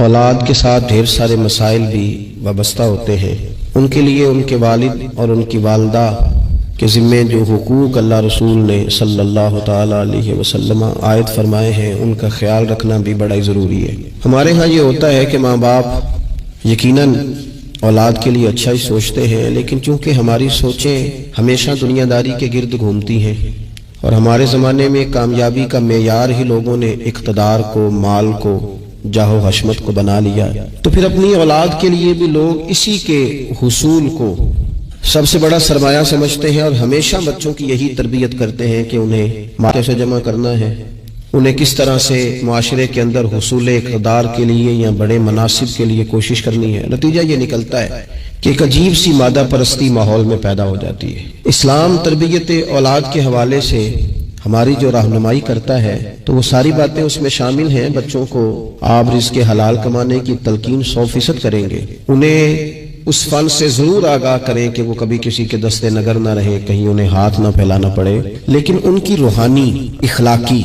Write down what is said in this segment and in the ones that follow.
اولاد کے ساتھ ڈھیر سارے مسائل بھی وابستہ ہوتے ہیں۔ ان کے لیے ان کے والد اور ان کی والدہ کے ذمے جو حقوق اللہ رسول نے صلی اللہ تعالی علیہ وسلم عائد فرمائے ہیں ان کا خیال رکھنا بھی بڑا ضروری ہے۔ ہمارے ہاں یہ ہوتا ہے کہ ماں باپ یقیناً اولاد کے لیے اچھا ہی سوچتے ہیں، لیکن چونکہ ہماری سوچیں ہمیشہ دنیا داری کے گرد گھومتی ہیں اور ہمارے زمانے میں کامیابی کا معیار ہی لوگوں نے اقتدار کو، مال کو، جاہ و حشمت کو بنا لیا، تو پھر اپنی اولاد کے لیے بھی لوگ اسی کے حصول کو سب سے بڑا سرمایہ سمجھتے ہیں اور ہمیشہ بچوں کی یہی تربیت کرتے ہیں کہ انہیں مال کیسے جمع کرنا ہے، انہیں کس طرح سے معاشرے کے اندر حصول اقتدار کے لیے یا بڑے مناصب کے لیے کوشش کرنی ہے۔ نتیجہ یہ نکلتا ہے کہ ایک عجیب سی مادہ پرستی ماحول میں پیدا ہو جاتی ہے۔ اسلام تربیت اولاد کے حوالے سے ہماری جو رہنمائی کرتا ہے تو وہ ساری باتیں اس میں شامل ہیں۔ بچوں کو آپ رزق حلال کمانے کی تلقین 100% کریں گے، انہیں اس فن سے ضرور آگاہ کریں کہ وہ کبھی کسی کے دستے نگر نہ رہیں، کہیں انہیں ہاتھ نہ پھیلانا پڑے، لیکن ان کی روحانی، اخلاقی،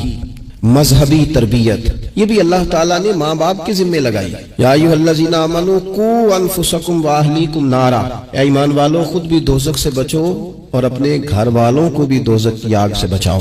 مذہبی تربیت یہ بھی اللہ تعالیٰ نے ماں باپ کے ذمے لگائی۔ یا ایھا الذین آمنوا قوا انفسکم واہلیکم نارا، اے ایمان والو خود بھی دوزخ سے بچو اور اپنے گھر والوں کو بھی دوزخ کی آگ سے بچاؤ۔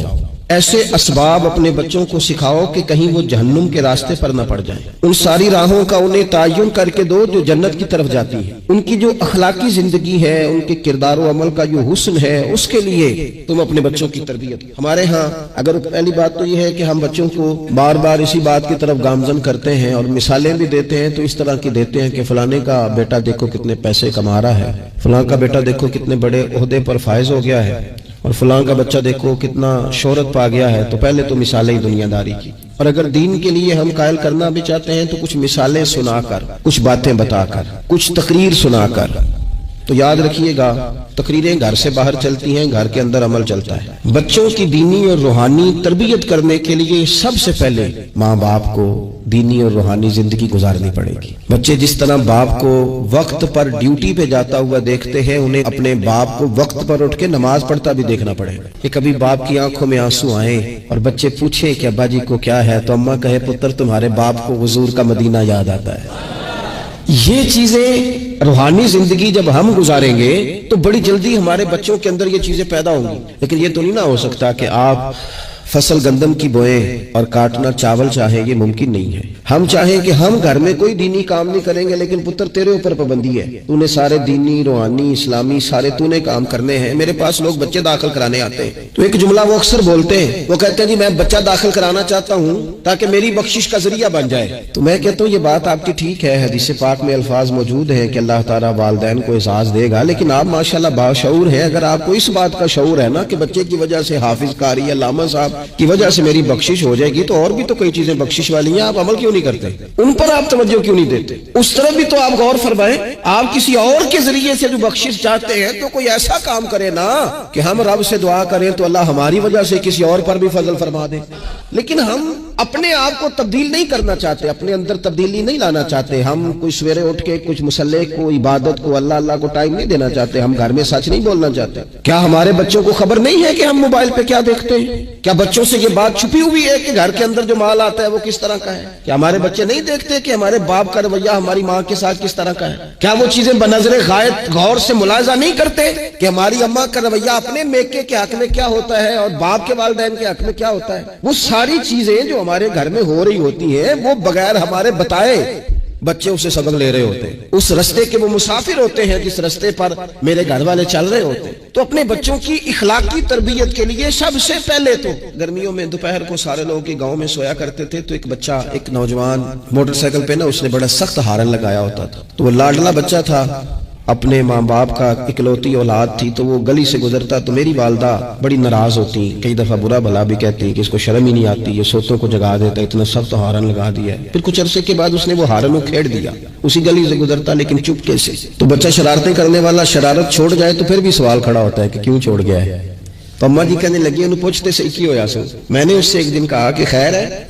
ایسے اسباب اپنے بچوں کو سکھاؤ کہ کہیں وہ جہنم کے راستے پر نہ پڑ جائیں۔ ان ساری راہوں کا انہیں تعین کر کے دو جو جنت کی طرف جاتی ہے۔ ان کی جو اخلاقی زندگی ہے، ان کے کردار و عمل کا جو حسن ہے، اس کے لیے تم اپنے بچوں کی تربیت۔ ہمارے ہاں اگر پہلی بات تو یہ ہے کہ ہم بچوں کو بار بار اسی بات کی طرف گامزن کرتے ہیں اور مثالیں بھی دیتے ہیں تو اس طرح کی دیتے ہیں کہ فلانے کا بیٹا دیکھو کتنے پیسے کما رہا ہے، فلاں کا بیٹا دیکھو کتنے بڑے عہدے پر فائز ہو گیا ہے، اور فلاں کا بچہ دیکھو کتنا شہرت پا گیا ہے۔ تو پہلے تو مثالیں ہی دنیا داری کی، اور اگر دین کے لیے ہم قائل کرنا بھی چاہتے ہیں تو کچھ مثالیں سنا کر، کچھ باتیں بتا کر، کچھ تقریر سنا کر۔ تو یاد رکھیے گا تقریریں گھر سے باہر چلتی ہیں، گھر کے اندر عمل چلتا ہے۔ بچوں کی دینی اور روحانی تربیت کرنے کے لیے سب سے پہلے ماں باپ کو دینی اور روحانی زندگی گزارنی پڑے گی۔ بچے جس طرح باپ کو وقت پر ڈیوٹی پہ جاتا ہوا دیکھتے ہیں، انہیں اپنے باپ کو وقت پر اٹھ کے نماز پڑھتا بھی دیکھنا پڑے گا۔ کہ کبھی باپ کی آنکھوں میں آنسو آئیں اور بچے پوچھیں کہ ابا جی کو کیا ہے، تو اماں کہے پتر تمہارے باپ کو حضور کا مدینہ یاد آتا ہے۔ یہ چیزیں روحانی زندگی جب ہم گزاریں گے تو بڑی جلدی ہمارے بچوں کے اندر یہ چیزیں پیدا ہوں گی۔ لیکن یہ تو نہیں نہ ہو سکتا کہ آپ فصل گندم کی بوئیں اور کاٹنا چاول چاہیں، یہ ممکن نہیں ہے۔ ہم چاہیں کہ ہم گھر میں کوئی دینی کام نہیں کریں گے، لیکن پتر تیرے اوپر پابندی ہے، تو نے سارے دینی، روحانی، اسلامی سارے تو نے کام کرنے ہیں۔ میرے پاس لوگ بچے داخل کرانے آتے ہیں تو ایک جملہ وہ اکثر بولتے ہیں، وہ کہتے ہیں جی میں بچہ داخل کرانا چاہتا ہوں تاکہ میری بخشش کا ذریعہ بن جائے۔ تو میں کہتا ہوں یہ بات آپ کی ٹھیک ہے، حدیث پاک میں الفاظ موجود ہیں کہ اللہ تعالیٰ والدین کو اعزاز دے گا، لیکن آپ ماشاءاللہ باشعور ہیں۔ اگر آپ کو اس بات کا شعور ہے نا کہ بچے کی وجہ سے، حافظ قاری علامہ صاحب کی وجہ سے میری بخشش ہو جائے گی، تو اور بھی تو کئی چیزیں بخشش والی ہیں، آپ عمل کیوں نہیں کرتے؟ ان پر آپ توجہ کیوں نہیں دیتے؟ اس طرف بھی تو آپ غور فرمائیں۔ آپ کسی اور کے ذریعے سے جو بخشش چاہتے ہیں تو کوئی ایسا کام کرے نا کہ ہم رب سے دعا کریں تو اللہ ہماری وجہ سے کسی اور پر بھی فضل فرما دے۔ لیکن ہم اپنے آپ کو تبدیل نہیں کرنا چاہتے، اپنے اندر تبدیلی نہیں لانا چاہتے۔ ہم کوئی سویرے اٹھ کے کچھ مصلی کو، عبادت کو، اللہ کو ٹائم نہیں دینا چاہتے۔ ہم گھر میں سچ نہیں بولنا چاہتے۔ کیا ہمارے بچوں کو خبر نہیں ہے کہ ہم موبائل پہ کیا دیکھتے ہیں؟ کیا بچوں سے یہ بات چھپی ہوئی ہے کہ گھر کے اندر جو مال آتا ہے وہ کس طرح کا ہے؟ کیا ہمارے بچے نہیں دیکھتے کہ ہمارے باپ کا رویہ ہماری ماں کے ساتھ کس طرح کا ہے؟ کیا وہ چیزیں بنظر غائب غور سے ملاحظہ نہیں کرتے کہ ہماری اماں کا رویہ اپنے میکے کے حق میں کیا ہوتا ہے اور باپ کے والدین کے حق میں کیا ہوتا ہے؟ وہ ساری چیزیں جو ہمارے گھر میں ہو رہی ہوتی ہیں وہ بغیر ہمارے بتائے بچے اسے سبق لے رہے ہوتے ہیں۔ اس رستے کے وہ مسافر ہوتے ہیں جس رستے پر میرے گھر والے چل رہے ہوتے ہیں۔ تو اپنے بچوں کی اخلاقی تربیت کے لیے سب سے پہلے تو گرمیوں میں دوپہر کو سارے لوگ کے گاؤں میں سویا کرتے تھے، تو ایک بچہ، ایک نوجوان موٹر سائیکل پہ نا، اس نے بڑا سخت ہارن لگایا ہوتا تھا۔ تو وہ لاڈلا بچہ تھا، اپنے ماں باپ کا اکلوتی اولاد تھی، تو وہ گلی سے گزرتا تو میری والدہ بڑی ناراض ہوتی، کئی دفعہ برا بھلا بھی کہتی کہ اس کو شرم ہی نہیں آتی، یہ سوتوں کو جگا دیتا، اتنا سخت ہارن لگا دیا ہے۔ پھر کچھ عرصے کے بعد اس نے وہ ہارن کھیڑ دیا، اسی گلی سے گزرتا لیکن چپکے سے۔ تو بچہ شرارتیں کرنے والا شرارت چھوڑ جائے تو پھر بھی سوال کھڑا ہوتا ہے کہ کیوں چھوڑ گیا ہے؟ تو اماں جی کہنے لگی انہوں پوچھتے سے کی ہویا سو۔ میں نے اس سے ایک دن کہا کہ خیر ہے،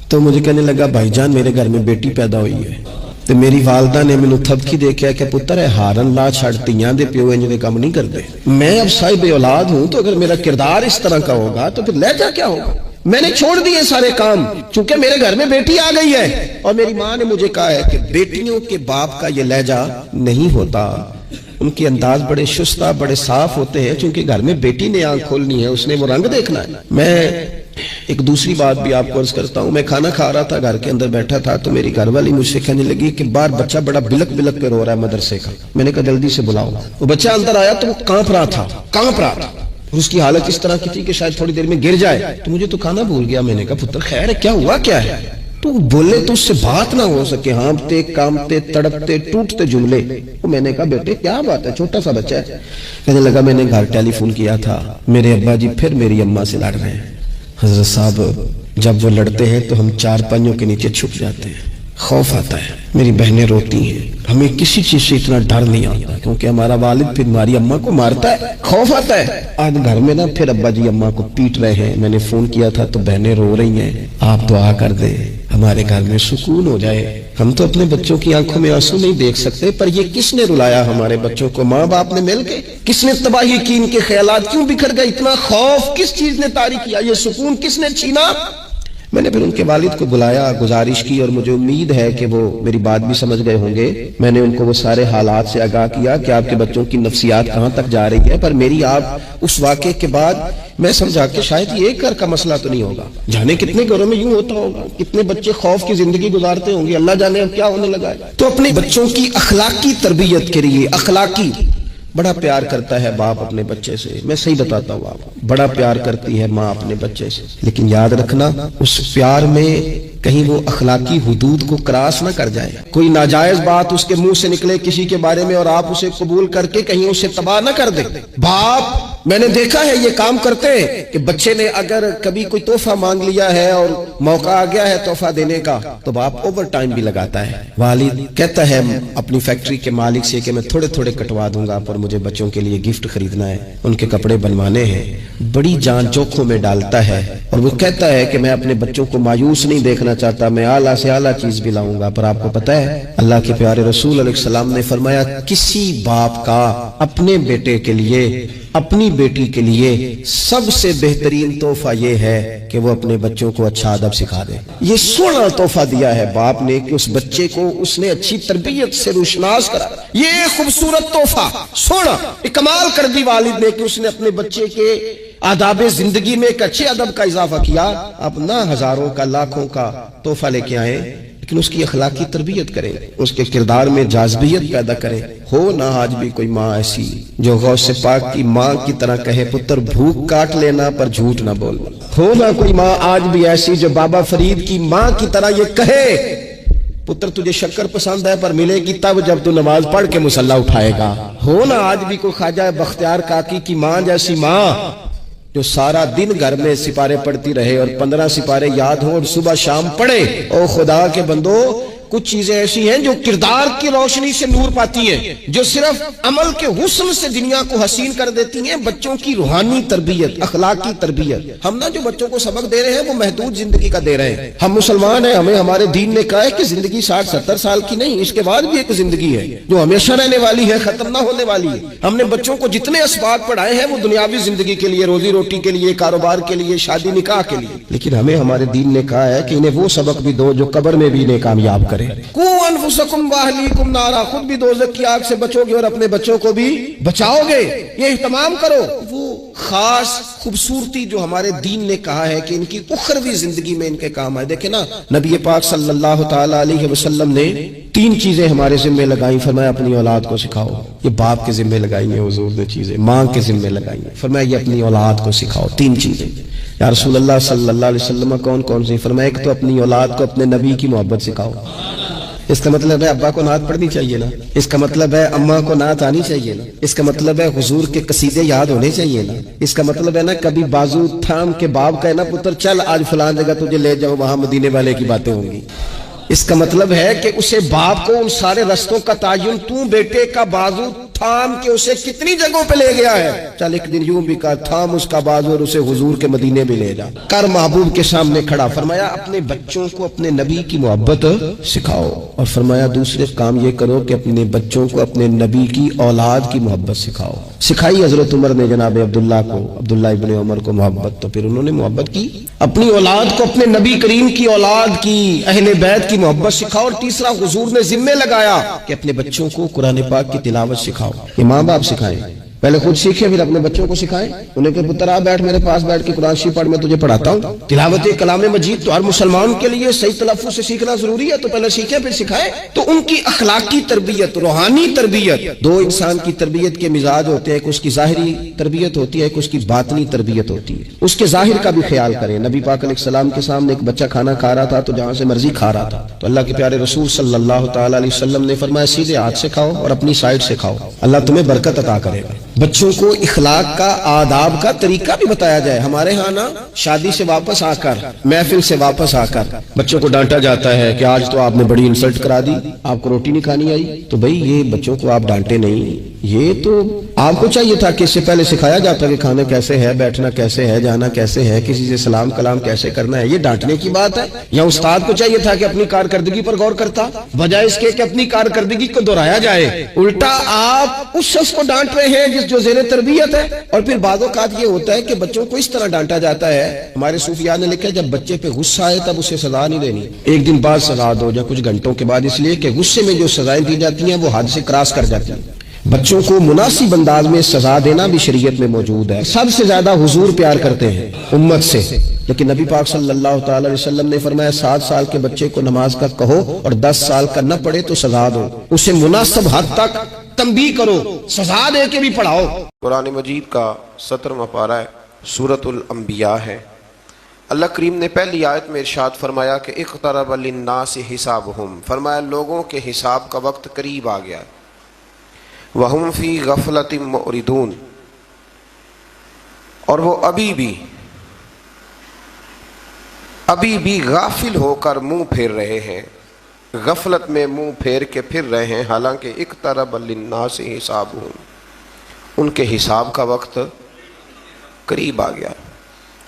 تو مجھے کہنے لگا بھائی جان میرے گھر میں بیٹی پیدا ہوئی ہے۔ تو میری والدہ نے مینوں تھپکی دے کے کہ پتر ہے ہارن لا چھڑ تیاں دے پیو انج دے کام نہیں کرتے۔ میں اب صاحب اولاد ہوں تو اگر میرا کردار اس طرح کا ہوگا تو پھر لہجہ کیا ہوگا؟ میں نے چھوڑ دیے سارے کام، چونکہ میرے گھر میں بیٹی آ گئی ہے اور میری ماں نے مجھے کہا ہے کہ بیٹیوں کے باپ کا یہ لہجہ نہیں ہوتا، ان کے انداز بڑے شستہ بڑے صاف ہوتے ہیں، چونکہ گھر میں بیٹی نے آنکھ کھولنی ہے، اس نے وہ رنگ دیکھنا ہے۔ میں ایک دوسری بات بھی آپ کو عرض کرتا ہوں، میں کھانا کھا رہا تھا، گھر کے اندر بیٹھا تھا، تو میری گھر والی مجھ سے کہنے لگی کہ باہر بچہ بڑا بلک بلک کے رو رہا ہے مدرسے کا۔ میں نے کہا جلدی سے بلاؤ۔ وہ بچہ اندر آیا تو وہ کانپ رہا تھا اور اس کی حالت اس طرح کی تھی کہ شاید تھوڑی دیر میں گر جائے، تو مجھے تو کھانا بھول گیا۔ میں نے کہا پتر خیر ہے، کیا ہوا کیا ہے؟ تو بولے تو اس سے بات نہ ہو سکے، ہانپتے کامتے تڑپتے ٹوٹتے جملے۔ تو میں نے کہا بیٹے کیا بات ہے، چھوٹا سا بچہ ہے۔ کہنے لگا میں نے گھر ٹیلی فون کیا تھا، میرے ابا جی پھر میری اماں سے لڑ رہے ہیں۔ حضرت صاحب جب وہ لڑتے ہیں تو ہم چار پنجوں کے نیچے چھپ جاتے ہیں، خوف آتا ہے، میری بہنیں روتی ہیں، ہمیں کسی چیز سے اتنا ڈر نہیں آتا کیونکہ ہمارا والد پھر ہماری اماں کو مارتا ہے، خوف آتا ہے۔ آج گھر میں نا پھر ابا جی اماں کو پیٹ رہے ہیں، میں نے فون کیا تھا تو بہنیں رو رہی ہیں، آپ دعا کر دیں ہمارے گھر میں سکون ہو جائے۔ ہم تو اپنے بچوں کی آنکھوں میں آنسو نہیں دیکھ سکتے، پر یہ کس نے رلایا ہمارے بچوں کو؟ ماں باپ نے مل کے؟ کس نے تباہی کی؟ ان کے خیالات کیوں بکھر گئے؟ اتنا خوف کس چیز نے طاری کیا؟ یہ سکون کس نے چھینا؟ میں نے پھر ان کے والد کو بلایا، گزارش کی، اور مجھے امید ہے کہ وہ میری بات بھی سمجھ گئے ہوں گے۔ میں نے ان کو وہ سارے حالات سے آگاہ کیا کہ آپ کے بچوں کی نفسیات کہاں تک جا رہی ہے، پر میری آپ اس واقعے کے بعد میں سمجھا کہ شاید یہ ایک گھر کا مسئلہ تو نہیں ہوگا، جانے کتنے گھروں میں یوں ہوتا ہوگا، کتنے بچے خوف کی زندگی گزارتے ہوں گے، اللہ جانے اب کیا ہونے لگا ہے۔ تو اپنے بچوں کی اخلاقی تربیت کے لیے، اخلاقی بڑا پیار کرتا ہے باپ اپنے بچے سے، میں صحیح بتاتا ہوں، آپ بڑا پیار کرتی ہے ماں اپنے بچے سے، لیکن یاد رکھنا اس پیار میں کہیں وہ اخلاقی حدود کو کراس نہ کر جائے، کوئی ناجائز بات اس کے منہ سے نکلے کسی کے بارے میں اور آپ اسے قبول کر کے کہیں اسے تباہ نہ کر دے۔ باپ میں نے دیکھا ہے یہ کام کرتے ہیں کہ بچے نے اگر کبھی کوئی تحفہ مانگ لیا ہے اور موقع آ گیا ہے تحفہ دینے کا تو باپ اوور ٹائم بھی لگاتا ہے۔ والد کہتا ہے اپنی فیکٹری کے مالک سے کہ میں تھوڑے تھوڑے کٹوا دوں گا، پر مجھے بچوں کے لیے گفٹ خریدنا ہے، ان کے کپڑے بنوانے ہیں، بڑی جان جوکھوں میں ڈالتا ہے، اور وہ کہتا ہے کہ میں اپنے بچوں کو مایوس نہیں دیکھنا چاہتا، میں اعلیٰ سے اعلیٰ چیز بھی لاؤں گا۔ پر آپ کو پتہ ہے اللہ کے پیارے رسول علیہ السلام نے فرمایا کسی باپ کا اپنے بیٹے کے لیے، اپنی بیٹی کے لیے سب سے بہترین تحفہ یہ ہے کہ وہ اپنے بچوں کو اچھا ادب سکھا دے۔ یہ سونا تحفہ دیا ہے باپ نے کہ اس بچے کو اس نے اچھی تربیت سے روشناس کرا، یہ خوبصورت تحفہ سونا کمال کر دی والد نے کہ اس نے اپنے بچے کے آداب زندگی میں ایک اچھے ادب کا اضافہ کیا۔ اپنا ہزاروں کا لاکھوں کا تحفہ لے کے آئے لیکن اس کی اخلاقی تربیت کریں، اس کے کردار میں جاذبیت پیدا کریں۔ ہو نہ آج بھی کوئی ماں ایسی جو غوث پاک کی ماں کی طرح کہے پتر بھوک کاٹ لینا پر جھوٹ نہ بولنا۔ ہو نہ کوئی ماں آج بھی ایسی جو بابا فرید کی ماں کی طرح یہ کہے پتر تجھے شکر پسند ہے پر ملے گی تب جب تو نماز پڑھ کے مصلی اٹھائے گا۔ ہو نہ آج بھی کوئی خواجہ بختیار کاکی کی ماں جیسی ماں جو سارا دن گھر میں سپارے پڑھتی رہے اور 15 سپارے یاد ہوں اور صبح شام پڑھے۔ او خدا کے بندو، کچھ چیزیں ایسی ہیں جو کردار کی روشنی سے نور پاتی ہیں، جو صرف عمل کے حسن سے دنیا کو حسین کر دیتی ہیں۔ بچوں کی روحانی تربیت، اخلاقی تربیت، ہم نا جو بچوں کو سبق دے رہے ہیں وہ محدود زندگی کا دے رہے ہیں۔ ہم مسلمان ہیں، ہمیں ہمارے دین نے کہا ہے کہ زندگی 60-70 سال کی نہیں، اس کے بعد بھی ایک زندگی ہے جو ہمیشہ رہنے والی ہے، ختم نہ ہونے والی ہے۔ ہم نے بچوں کو جتنے اسباق پڑھائے ہیں وہ دنیاوی زندگی کے لیے، روزی روٹی کے لیے، کاروبار کے لیے، شادی نکاح کے لیے، لیکن ہمیں ہمارے دین نے کہا ہے کہ انہیں وہ سبق بھی دو جو قبر میں بھی انہیں کامیاب کرے۔ قو انفسکم واہلیکم نارا، خود بھی دوزخ کی آگ سے بچو گے اور اپنے بچوں کو بھی بچاؤ گے، یہ اہتمام کرو۔ وہ خاص خوبصورتی جو ہمارے دین نے کہا ہے کہ ان کی اخروی زندگی میں ان کے کام آئے۔ دیکھیں نا نبی پاک صلی اللہ تعالی علیہ وسلم نے 3 چیزیں ہمارے ذمہ لگائیں، فرمایا اپنی اولاد کو سکھاؤ۔ یہ باپ کے ذمہ لگائی ہیں حضور نے چیزیں، ماں کے ذمہ لگائی ہیں، فرمایا یہ اپنی اولاد کو سکھاؤ۔ 3 چیزیں یا رسول اللہ صلی اللہ علیہ وسلم کون کون سی؟ فرمایا ایک تو اپنی اولاد کو اپنے نبی کی محبت سکھاؤ۔ اس کا مطلب ہے ابا کو نعت پڑھنی چاہیے نا، اس کا مطلب ہے اماں کو نعت آنی چاہیے نا، اس کا مطلب ہے حضور کے قصیدے یاد ہونے چاہیے نا، اس کا مطلب ہے نا کبھی بازو تھام کے باپ کا ہے نا پتر چل آج فلاں جگہ تجھے لے جاؤ، وہاں مدینے والے کی باتیں ہوں گی۔ اس کا مطلب ہے کہ اسے باپ کو ان سارے رستوں کا تعین تو بیٹے کا بازو تھام کے اسے کتنی جگہوں پہ لے گیا ہے. چل ایک دن یوں بھی کہا تھام اس کا بازو اور اسے حضور کے مدینے بھی لے جا کر محبوب کے سامنے کھڑا. فرمایا اپنے بچوں کو اپنے نبی کی محبت سکھاؤ, اور فرمایا دوسرے کام یہ کرو کہ اپنے بچوں کو اپنے نبی کی اولاد کی محبت سکھاؤ. سکھائی حضرت عمر نے جناب عبداللہ ابن عمر کو محبت, تو پھر انہوں نے محبت کی اپنی اولاد کو اپنے نبی کریم کی اولاد کی اہل بیت کی محبت سکھاؤ. اور تیسرا حضور نے ذمہ لگایا کہ اپنے بچوں کو قرآن پاک کی تلاوت سکھاؤ. یہ ماں باپ سکھائیں, پہلے خود سیکھیں پھر اپنے بچوں کو سکھائیں. انہیں کہ پتر آ بیٹھ میرے پاس بیٹھ کے قرآن شریف پڑھ, میں تجھے پڑھاتا ہوں. تلاوت کلام مجید تو ہر مسلمان کے لیے صحیح تلفظ سے سیکھنا ضروری ہے, تو پہلے سیکھیں پھر سکھائیں. تو ان کی اخلاقی تربیت, روحانی تربیت, دو انسان کی تربیت کے مزاج ہوتے ہیں, ایک اس کی ظاہری تربیت ہوتی ہے, ایک اس کی باطنی تربیت ہوتی ہے. اس کے ظاہر کا بھی خیال کریں. نبی پاک علیہ السلام کے سامنے ایک بچہ کھانا کھا رہا تھا تو جہاں سے مرضی کھا رہا تھا, تو اللہ کے پیارے رسول صلی اللہ تعالی علیہ وسلم نے فرمایا سیدھے ہاتھ سے کھاؤ اور اپنی سائڈ سے کھاؤ, اللہ تمہیں برکت عطا کرے گا. بچوں کو اخلاق کا, آداب کا طریقہ بھی بتایا جائے. ہمارے ہاں نا شادی سے واپس آ کر, محفل سے واپس آ کر بچوں کو ڈانٹا جاتا ہے کہ آج تو آپ نے بڑی انسلٹ کرا دی, آپ کو روٹی نہیں کھانی آئی. تو بھئی یہ بچوں کو آپ ڈانٹے نہیں, یہ تو آپ کو چاہیے تھا کہ اس سے پہلے سکھایا جاتا کہ کھانا کیسے ہے, بیٹھنا کیسے ہے, جانا کیسے ہے, کسی سے سلام کلام کیسے کرنا ہے. یہ ڈانٹنے کی بات ہے. یا استاد کو چاہیے تھا کہ اپنی کارکردگی پر غور کرتا, بجائے اس کے کہ اپنی کارکردگی کو دہرایا جائے. الٹا آپ اس شخص کو ڈانٹ رہے ہیں جس جو زیر تربیت ہے. اور پھر بعض اوقات یہ ہوتا ہے کہ بچوں کو اس طرح ڈانٹا جاتا ہے, ہمارے صوفیاء نے لکھا ہے جب بچے پہ غصہ آئے تب اسے سزا نہیں دینی, ایک دن بعد سزا دو یا کچھ گھنٹوں کے بعد, اس لیے کہ غصے میں جو سزائیں دی جاتی ہیں وہ حد سے کراس کر جاتی ہیں. بچوں کو مناسب انداز میں سزا دینا بھی شریعت میں موجود ہے. سب سے زیادہ حضور پیار کرتے ہیں امت سے, لیکن نبی پاک صلی اللہ تعالی علیہ وسلم نے فرمایا 7 سال کے بچے کو نماز کا کہو اور 10 سال کا نہ پڑھے تو سزا دو, اسے مناسب حد تک تنبیہ کرو, سزا دے کے بھی پڑھاؤ. قرآن مجید کا 17واں پارہ ہے, سورۃ الانبیاء ہے. اللہ کریم نے پہلی آیت میں ارشاد فرمایا کہ اقترب للناس حسابہم, فرمایا لوگوں کے حساب کا وقت قریب آ گیا, وہم فی غفلۃ معرضون, اور وہ ابھی بھی غافل ہو کر منہ پھیر رہے ہیں, غفلت میں منہ پھیر کے پھر رہے ہیں, حالانکہ اقترب للناس حسابہم, ان کے حساب کا وقت قریب آ گیا.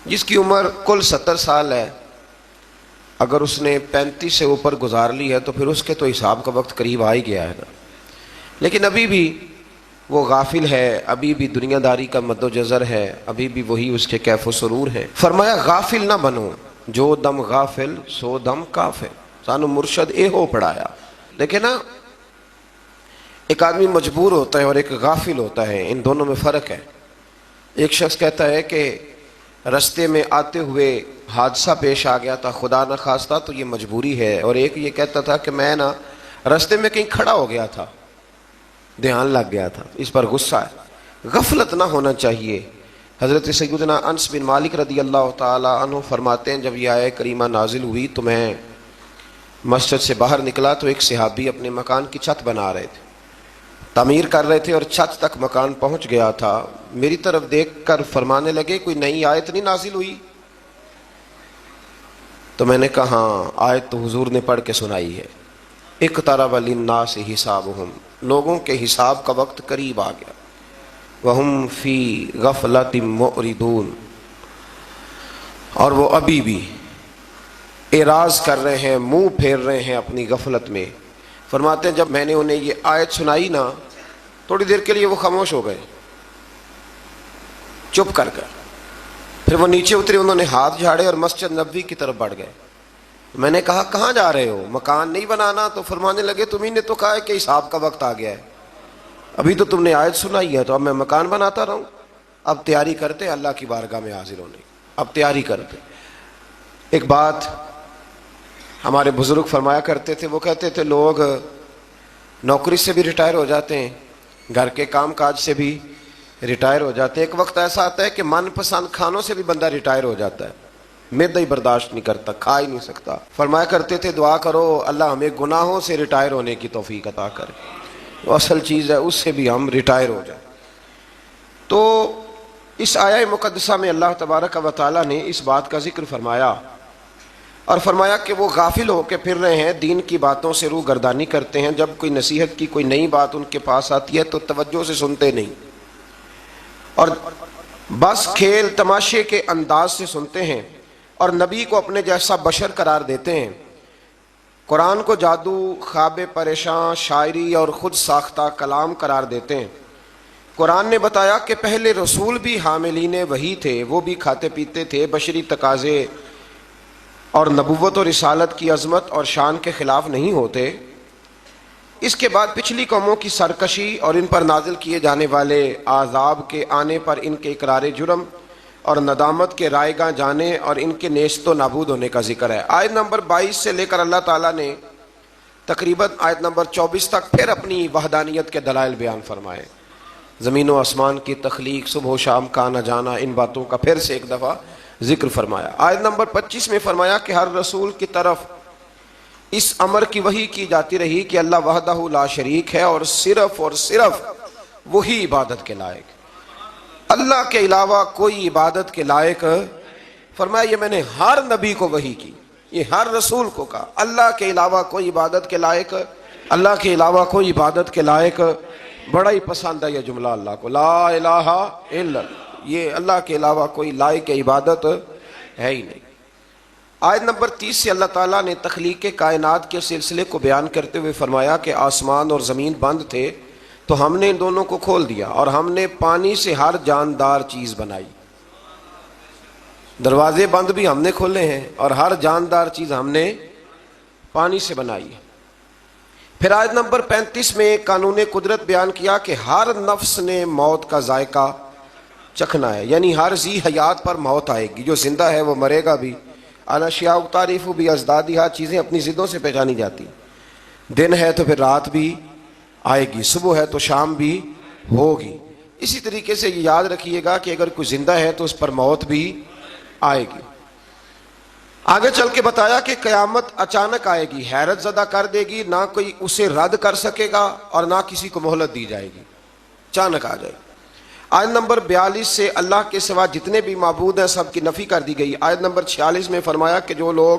جس کی عمر کل 70 سال ہے, اگر اس نے 35 سے اوپر گزار لی ہے تو پھر اس کے تو حساب کا وقت قریب آ ہی گیا ہے نا. لیکن ابھی بھی وہ غافل ہے, ابھی بھی دنیا داری کا مد و جزر ہے, ابھی بھی وہی اس کے کیف و سرور ہے. فرمایا غافل نہ بنو, جو دم غافل سو دم کافر, سانو مرشد اے ہو پڑھایا. دیکھیں نا, ایک آدمی مجبور ہوتا ہے اور ایک غافل ہوتا ہے, ان دونوں میں فرق ہے. ایک شخص کہتا ہے کہ رستے میں آتے ہوئے حادثہ پیش آ گیا تھا, خدا نہ خواستہ, تو یہ مجبوری ہے. اور ایک یہ کہتا تھا کہ میں نا رستے میں کہیں کھڑا ہو گیا تھا, دھیان لگ گیا تھا, اس پر غصہ ہے. غفلت نہ ہونا چاہیے. حضرت سیدنا انس بن مالک رضی اللہ تعالی عنہ فرماتے ہیں جب یہ آیہ کریمہ نازل ہوئی تو میں مسجد سے باہر نکلا تو ایک صحابی اپنے مکان کی چھت بنا رہے تھے, تعمیر کر رہے تھے, اور چھت تک مکان پہنچ گیا تھا. میری طرف دیکھ کر فرمانے لگے کوئی نئی آیت نہیں نازل ہوئی؟ تو میں نے کہا ہاں, آیت تو حضور نے پڑھ کے سنائی ہے, اقترب للناس حسابہم, لوگوں کے حساب کا وقت قریب آ گیا, وہم فی غفلۃ معرضون, اور وہ ابھی بھی اعراض کر رہے ہیں, منہ پھیر رہے ہیں اپنی غفلت میں. فرماتے ہیں جب میں نے انہیں یہ آیت سنائی نا, تھوڑی دیر کے لیے وہ خاموش ہو گئے, چپ کر گئے. پھر وہ نیچے اترے, انہوں نے ہاتھ جھاڑے اور مسجد نبوی کی طرف بڑھ گئے. میں نے کہا کہاں جا رہے ہو, مکان نہیں بنانا؟ تو فرمانے لگے تمہیں نے تو کہا ہے کہ حساب کا وقت آ گیا ہے, ابھی تو تم نے آیت سنائی ہے, تو اب میں مکان بناتا رہوں؟ اب تیاری کرتے اللہ کی بارگاہ میں حاضر ہونے, اب تیاری کرتے. ایک بات ہمارے بزرگ فرمایا کرتے تھے, وہ کہتے تھے لوگ نوکری سے بھی ریٹائر ہو جاتے ہیں, گھر کے کام کاج سے بھی ریٹائر ہو جاتے ہیں, ایک وقت ایسا آتا ہے کہ من پسند کھانوں سے بھی بندہ ریٹائر ہو جاتا ہے, معدہ ہی برداشت نہیں کرتا, کھا ہی نہیں سکتا. فرمایا کرتے تھے دعا کرو اللہ ہمیں گناہوں سے ریٹائر ہونے کی توفیق عطا کرے, وہ اصل چیز ہے, اس سے بھی ہم ریٹائر ہو جائیں. تو اس آیہ مقدسہ میں اللہ تبارک و تعالیٰ نے اس بات کا ذکر فرمایا اور فرمایا کہ وہ غافل ہو کے پھر رہے ہیں، دین کی باتوں سے روح گردانی کرتے ہیں، جب کوئی نصیحت کی کوئی نئی بات ان کے پاس آتی ہے تو توجہ سے سنتے نہیں، اور بس کھیل تماشے کے انداز سے سنتے ہیں، اور نبی کو اپنے جیسا بشر قرار دیتے ہیں، قرآن کو جادو، خواب پریشاں، شاعری اور خود ساختہ کلام قرار دیتے ہیں۔ قرآن نے بتایا کہ پہلے رسول بھی حاملین وحی تھے، وہ بھی کھاتے پیتے تھے، بشری تقاضے اور نبوت و رسالت کی عظمت اور شان کے خلاف نہیں ہوتے۔ اس کے بعد پچھلی قوموں کی سرکشی اور ان پر نازل کیے جانے والے عذاب کے آنے پر ان کے اقرار جرم اور ندامت کے رائیگاں جانے اور ان کے نیست و نابود ہونے کا ذکر ہے۔ آیت نمبر 22 سے لے کر اللہ تعالیٰ نے تقریباً آیت نمبر 24 تک پھر اپنی وحدانیت کے دلائل بیان فرمائے، زمین و آسمان کی تخلیق، صبح و شام کا آنا جانا، ان باتوں کا پھر سے ایک دفعہ ذکر فرمایا۔ آیت نمبر 25 میں فرمایا کہ ہر رسول کی طرف اس امر کی وحی کی جاتی رہی کہ اللہ وحدہ لا شریک ہے اور صرف وہی عبادت کے لائق، اللہ کے علاوہ کوئی عبادت کے لائق۔ فرمایا یہ میں نے ہر نبی کو وحی کی، یہ ہر رسول کو کہا، اللہ کے علاوہ کوئی عبادت کے لائق، اللہ کے علاوہ کوئی عبادت کے لائق۔ بڑا ہی پسند ہے یہ جملہ اللہ کو، لا الہ الا اللہ، یہ اللہ کے علاوہ کوئی لائق عبادت ہے ہی نہیں۔ آیت نمبر 30 سے اللہ تعالیٰ نے تخلیق کائنات کے سلسلے کو بیان کرتے ہوئے فرمایا کہ آسمان اور زمین بند تھے تو ہم نے ان دونوں کو کھول دیا، اور ہم نے پانی سے ہر جاندار چیز بنائی۔ دروازے بند بھی ہم نے کھولے ہیں اور ہر جاندار چیز ہم نے پانی سے بنائی۔ پھر آیت نمبر 35 میں قانون قدرت بیان کیا کہ ہر نفس نے موت کا ذائقہ چکھنا ہے، یعنی ہر ذی حیات پر موت آئے گی، جو زندہ ہے وہ مرے گا بھی۔ الاشیاء تعریف بھی ازدادیہ، چیزیں اپنی ضدوں سے پہچانی جاتی، دن ہے تو پھر رات بھی آئے گی، صبح ہے تو شام بھی ہوگی۔ اسی طریقے سے یہ یاد رکھیے گا کہ اگر کوئی زندہ ہے تو اس پر موت بھی آئے گی۔ آگے چل کے بتایا کہ قیامت اچانک آئے گی، حیرت زدہ کر دے گی، نہ کوئی اسے رد کر سکے گا اور نہ کسی کو مہلت دی جائے گی، اچانک آ جائے گی۔ آیت نمبر 42 سے اللہ کے سوا جتنے بھی معبود ہیں سب کی نفی کر دی گئی۔ آیت نمبر 46 میں فرمایا کہ جو لوگ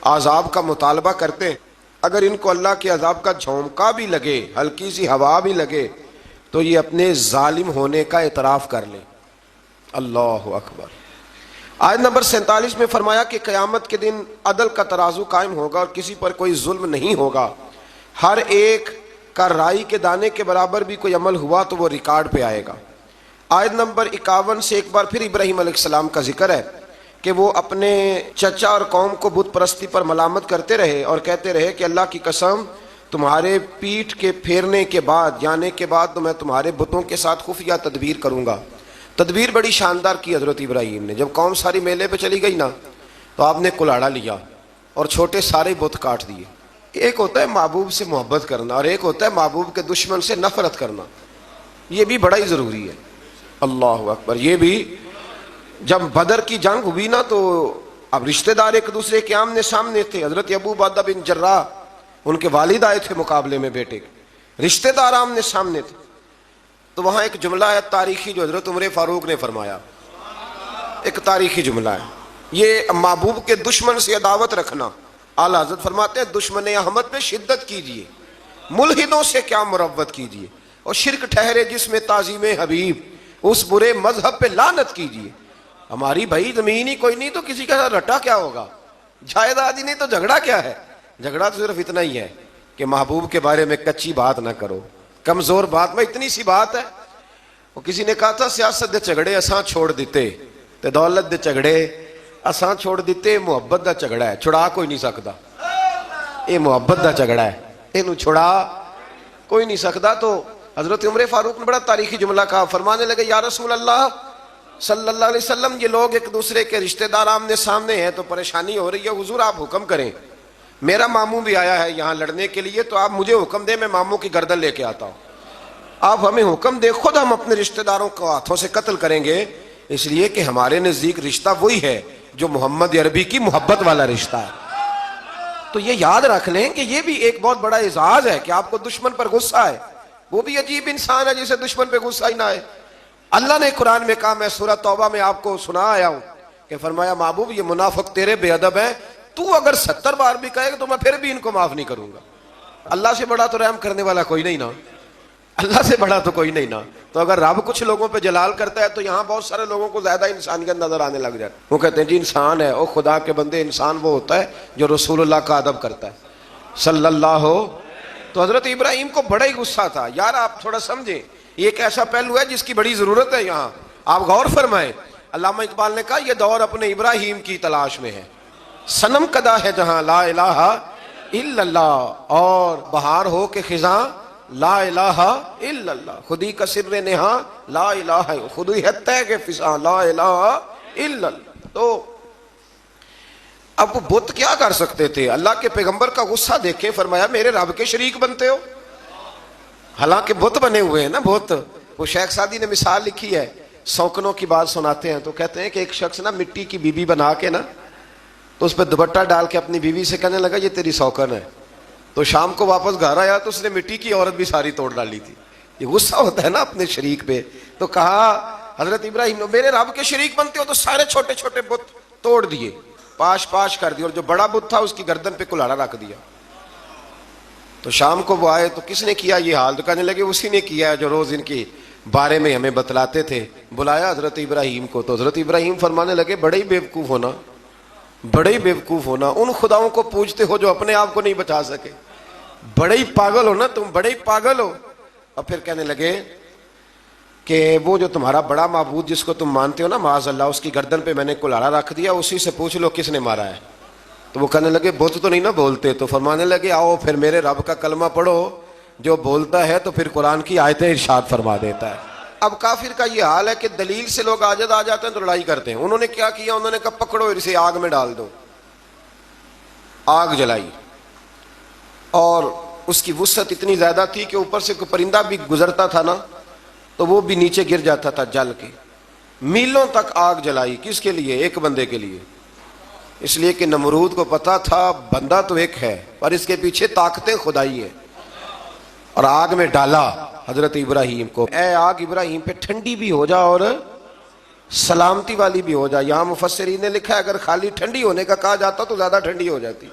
عذاب کا مطالبہ کرتے ہیں، اگر ان کو اللہ کے عذاب کا جھونکا بھی لگے، ہلکی سی ہوا بھی لگے، تو یہ اپنے ظالم ہونے کا اعتراف کر لیں۔ اللہ اکبر۔ آیت نمبر 47 میں فرمایا کہ قیامت کے دن عدل کا ترازو قائم ہوگا اور کسی پر کوئی ظلم نہیں ہوگا، ہر ایک کا رائی کے دانے کے برابر بھی کوئی عمل ہوا تو وہ ریکارڈ پہ آئے گا۔ آیت نمبر 51 سے ایک بار پھر ابراہیم علیہ السلام کا ذکر ہے کہ وہ اپنے چچا اور قوم کو بت پرستی پر ملامت کرتے رہے اور کہتے رہے کہ اللہ کی قسم تمہارے پیٹھ کے پھیرنے کے بعد، جانے کے بعد تو میں تمہارے بتوں کے ساتھ خفیہ تدبیر کروں گا۔ تدبیر بڑی شاندار کی حضرت ابراہیم نے۔ جب قوم ساری میلے پہ چلی گئی نا تو آپ نے کلاڑا لیا اور چھوٹے سارے بت کاٹ دیے۔ ایک ہوتا ہے محبوب سے محبت کرنا اور ایک ہوتا ہے محبوب کے دشمن سے نفرت کرنا، یہ بھی بڑا ہی ضروری ہے۔ اللہ اکبر۔ یہ بھی جب بدر کی جنگ ہوئی نا تو اب رشتہ دار ایک دوسرے کے آمنے سامنے تھے۔ حضرت ابو عبیدہ بن جراح، ان کے والد آئے تھے مقابلے میں بیٹے کے، رشتہ دار آمنے سامنے تھے، تو وہاں ایک جملہ ہے تاریخی جو حضرت عمر فاروق نے فرمایا، ایک تاریخی جملہ ہے، یہ محبوب کے دشمن سے عداوت رکھنا۔ اعلیٰ حضرت فرماتے ہیں دشمن احمد میں شدت کیجئے، ملحدوں سے کیا مروت کیجئے، اور شرک ٹھہرے جس میں تعظیم حبیب، اس برے مذہب پہ لعنت کیجئے۔ ہماری بھائی زمین ہی کوئی نہیں تو کسی کا رٹا کیا ہوگا، جائیداد ہی نہیں تو جھگڑا کیا ہے؟ جھگڑا تو صرف اتنا ہی ہے کہ محبوب کے بارے میں کچی بات نہ کرو، کمزور بات میں اتنی سی بات ہے۔ وہ کسی نے کہا تھا سیاست دے جھگڑے اساں چھوڑ دیتے تے دولت دے جھگڑے اساں چھوڑ دیتے، محبت دا جھگڑا ہے، چھڑا کوئی نہیں سکتا، یہ محبت دا جھگڑا ہے، اینو چھڑا کوئی نہیں سکتا۔ تو حضرت عمر فاروق نے بڑا تاریخی جملہ کہا، فرمانے لگے یا رسول اللہ صلی اللہ علیہ وسلم، یہ لوگ ایک دوسرے کے رشتہ دار آمنے سامنے ہیں تو پریشانی ہو رہی ہے، حضور آپ حکم کریں، میرا ماموں بھی آیا ہے یہاں لڑنے کے لیے، تو آپ مجھے حکم دیں، میں ماموں کی گردن لے کے آتا ہوں، آپ ہمیں حکم دیں، خود ہم اپنے رشتہ داروں کو ہاتھوں سے قتل کریں گے، اس لیے کہ ہمارے نزدیک رشتہ وہی ہے جو محمد عربی کی محبت والا رشتہ ہے۔ تو یہ یاد رکھ لیں کہ یہ بھی ایک بہت بڑا اعزاز ہے کہ آپ کو دشمن پر غصہ ہے، وہ بھی عجیب انسان ہے جسے دشمن پہ غصہ ہی نہ آئے۔ اللہ نے قرآن میں کہا، میں سورہ توبہ میں آپ کو سنا آیا ہوں کہ فرمایا محبوب یہ منافق تیرے بے ادب ہیں، تو اگر 70 بار بھی کہے گا تو میں پھر بھی ان کو معاف نہیں کروں گا. اللہ سے بڑا تو رحم کرنے والا کوئی نہیں نا, اللہ سے بڑا تو کوئی نہیں نا. تو اگر رب کچھ لوگوں پہ جلال کرتا ہے تو یہاں بہت سارے لوگوں کو زیادہ انسانیت نظر آنے لگ جاتی. وہ کہتے ہیں جی انسان ہے, او خدا کے بندے, انسان وہ ہوتا ہے جو رسول اللہ کا ادب کرتا ہے صلی اللہ ہو. تو حضرت ابراہیم کو بڑا ہی غصہ تھا. یار آپ تھوڑا سمجھیں, یہ ایک ایسا پہلو ہے جس کی بڑی ضرورت ہے یہاں, آپ غور فرمائیں. علامہ اقبال نے کہا یہ دور اپنے ابراہیم کی تلاش میں ہے, صنم کدا ہے جہاں لا الہ الا اللہ, اور بہار ہو کے خزاں لا الہ الا اللہ, خودی کا سر نہاں لا الہ, خودی ہے طے کے فضاں لا الہ الا اللہ. تو اب وہ بت کیا کر سکتے تھے؟ اللہ کے پیغمبر کا غصہ دیکھیں, فرمایا میرے رب کے شریک بنتے ہو, حالانکہ بت بنے ہوئے ہیں نا بت. وہ شیخ سعدی نے مثال لکھی ہے, سوکنوں کی بات سناتے ہیں تو کہتے ہیں کہ ایک شخص نا مٹی کی بیوی بنا کے نا تو اس پہ دوپٹہ ڈال کے اپنی بیوی سے کہنے لگا یہ تیری سوکن ہے. تو شام کو واپس گھر آیا تو اس نے مٹی کی عورت بھی ساری توڑ ڈالی تھی. یہ غصہ ہوتا ہے نا اپنے شریک پہ. تو کہا حضرت ابراہیم نے میرے رب کے شریک بنتے ہو, تو سارے چھوٹے چھوٹے بت توڑ دیے, پاش پاش کر دی, اور جو بڑا بت تھا اس کی گردن پہ کلہاڑا رکھ دیا. تو شام کو وہ آئے تو کس نے کیا یہ حال؟ تو کہنے لگے اسی نے کیا جو روز ان کے بارے میں ہمیں بتلاتے تھے. بلایا حضرت ابراہیم کو, تو حضرت ابراہیم فرمانے لگے بڑے ہی بیوقوف ہونا, بڑے ہی بیوقوف ہونا, ان خداؤں کو پوجتے ہو جو اپنے آپ کو نہیں بچا سکے, بڑے ہی پاگل ہو نا تم, بڑے ہی پاگل ہو. اور پھر کہنے لگے کہ وہ جو تمہارا بڑا معبود جس کو تم مانتے ہو نا معاذ اللہ, اس کی گردن پہ میں نے کلہاڑا رکھ دیا, اسی سے پوچھ لو کس نے مارا ہے. تو وہ کہنے لگے بت تو نہیں نا بولتے. تو فرمانے لگے آؤ پھر میرے رب کا کلمہ پڑھو, جو بولتا ہے تو پھر قرآن کی آیتیں ارشاد فرما دیتا ہے. اب کافر کا یہ حال ہے کہ دلیل سے لوگ عاجز آ جاتے ہیں تو لڑائی کرتے ہیں. انہوں نے کیا کیا؟ انہوں نے کہا پکڑو اسے آگ میں ڈال دو. آگ جلائی, اور اس کی وسعت اتنی زیادہ تھی کہ اوپر سے کوئی پرندہ بھی گزرتا تھا نا تو وہ بھی نیچے گر جاتا تھا جل کے. میلوں تک آگ جلائی. کس کے لیے؟ ایک بندے کے لیے. اس لیے کہ نمرود کو پتا تھا بندہ تو ایک ہے پر اس کے پیچھے طاقتیں خدائی ہیں. اور آگ میں ڈالا حضرت ابراہیم کو. اے آگ ابراہیم پہ ٹھنڈی بھی ہو جا اور سلامتی والی بھی ہو جا. یہاں مفسرین نے لکھا ہے اگر خالی ٹھنڈی ہونے کا کہا جاتا تو زیادہ ٹھنڈی ہو جاتی.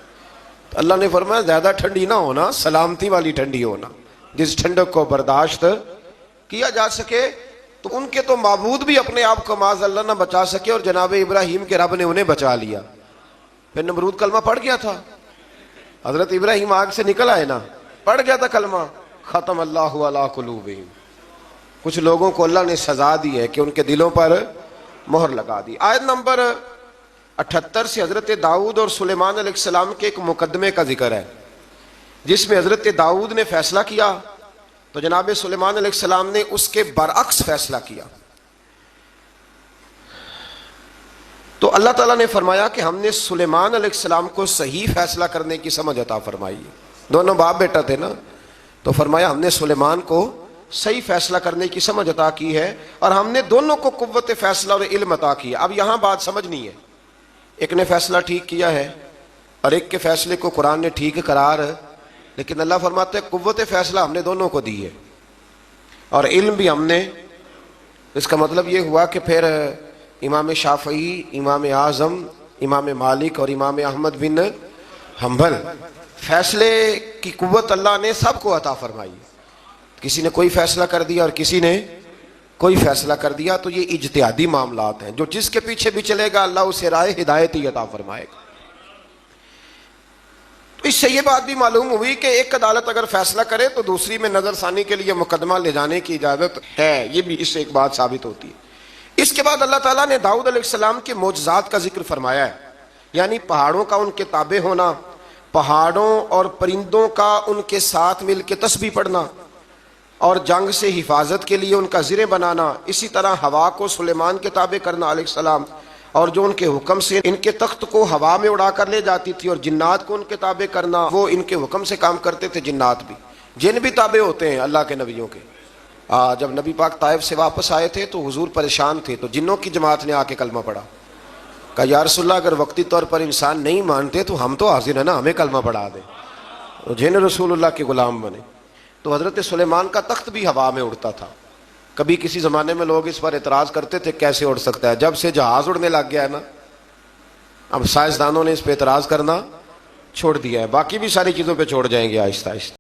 تو اللہ نے فرمایا زیادہ ٹھنڈی نہ ہونا, سلامتی والی ٹھنڈی ہونا, جس ٹھنڈک کو برداشت کیا جا سکے. تو ان کے تو معبود بھی اپنے آپ کو معاذ اللہ نہ بچا سکے, اور جناب ابراہیم کے رب نے انہیں بچا لیا. پھر نمرود کلمہ پڑھ گیا تھا, حضرت ابراہیم آگ سے نکل آئے نا, پڑھ گیا تھا کلمہ, ختم اللہ علی قلوبہم. کچھ لوگوں کو اللہ نے سزا دی ہے کہ ان کے دلوں پر مہر لگا دی. آیت نمبر 78 سے حضرت داؤد اور سلیمان علیہ السلام کے ایک مقدمے کا ذکر ہے جس میں حضرت داؤد نے فیصلہ کیا تو جناب سلیمان علیہ السلام نے اس کے برعکس فیصلہ کیا. تو اللہ تعالیٰ نے فرمایا کہ ہم نے سلیمان علیہ السلام کو صحیح فیصلہ کرنے کی سمجھ عطا فرمائی. دونوں باپ بیٹا تھے نا, تو فرمایا ہم نے سلیمان کو صحیح فیصلہ کرنے کی سمجھ عطا کی ہے, اور ہم نے دونوں کو قوت فیصلہ اور علم عطا کی. اب یہاں بات سمجھنی ہے, ایک نے فیصلہ ٹھیک کیا ہے اور ایک کے فیصلے کو قرآن نے ٹھیک قرار, لیکن اللہ فرماتے ہیں قوت فیصلہ ہم نے دونوں کو دی ہے اور علم بھی ہم نے. اس کا مطلب یہ ہوا کہ پھر امام شافعی, امام اعظم, امام مالک اور امام احمد بن حنبل, فیصلے کی قوت اللہ نے سب کو عطا فرمائی. کسی نے کوئی فیصلہ کر دیا اور کسی نے کوئی فیصلہ کر دیا. تو یہ اجتہادی معاملات ہیں, جو جس کے پیچھے بھی چلے گا اللہ اسے رائے ہدایت ہی عطا فرمائے گا. تو اس سے یہ بات بھی معلوم ہوئی کہ ایک عدالت اگر فیصلہ کرے تو دوسری میں نظر ثانی کے لیے مقدمہ لے جانے کی اجازت ہے. یہ بھی اس سے ایک بات ثابت ہوتی ہے. اس کے بعد اللہ تعالیٰ نے داؤد علیہ السلام کے معجزات کا ذکر فرمایا ہے, یعنی پہاڑوں کا ان کے تابع ہونا, پہاڑوں اور پرندوں کا ان کے ساتھ مل کے تسبیح پڑھنا, اور جنگ سے حفاظت کے لیے ان کا زرہ بنانا. اسی طرح ہوا کو سلیمان کے تابع کرنا علیہ السلام, اور جو ان کے حکم سے ان کے تخت کو ہوا میں اڑا کر لے جاتی تھی, اور جنات کو ان کے تابع کرنا, وہ ان کے حکم سے کام کرتے تھے. جنات بھی, جن بھی تابع ہوتے ہیں اللہ کے نبیوں کے. جب نبی پاک طائف سے واپس آئے تھے تو حضور پریشان تھے, تو جنوں کی جماعت نے آ کے کلمہ پڑھا. کہا یا رسول اللہ اگر وقتی طور پر انسان نہیں مانتے تو ہم تو حاضر ہیں نا, ہمیں کلمہ پڑھا دیں. جن رسول اللہ کے غلام بنے. تو حضرت سلیمان کا تخت بھی ہوا میں اڑتا تھا. کبھی کسی زمانے میں لوگ اس پر اعتراض کرتے تھے کیسے اڑ سکتا ہے, جب سے جہاز اڑنے لگ گیا ہے نا اب سائنسدانوں نے اس پہ اعتراض کرنا چھوڑ دیا ہے، باقی بھی ساری چیزوں پہ چھوڑ جائیں گے آہستہ آہستہ۔